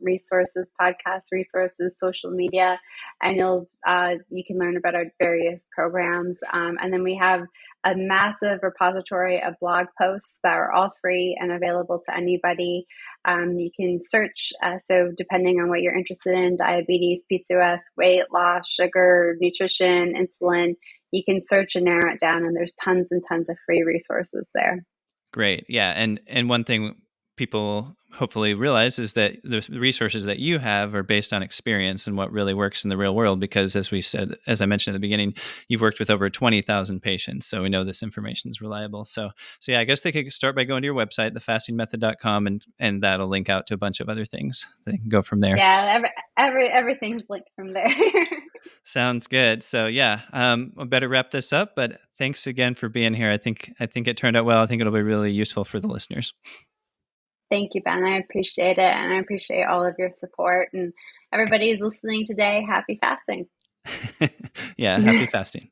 [SPEAKER 2] resources, podcast resources, social media, and you can learn about our various programs. And then we have a massive repository of blog posts that are all free and available to anybody. You can search, so depending on what you're interested in, diabetes, PCOS, weight loss, sugar, nutrition, insulin, you can search and narrow it down, and there's tons and tons of free resources there.
[SPEAKER 1] Great. Yeah. And one thing people hopefully realize is that the resources that you have are based on experience and what really works in the real world, because as I mentioned at the beginning, you've worked with over 20,000 patients. So we know this information is reliable. So yeah, I guess they could start by going to your website, thefastingmethod.com, and that'll link out to a bunch of other things. They can go from there.
[SPEAKER 2] Yeah. Everything's linked from there.
[SPEAKER 1] Sounds good. So yeah, I better wrap this up, but thanks again for being here. I think it turned out well. I think it'll be really useful for the listeners.
[SPEAKER 2] Thank you, Ben. I appreciate it. And I appreciate all of your support. And everybody who's listening today, happy fasting.
[SPEAKER 1] Yeah, happy fasting.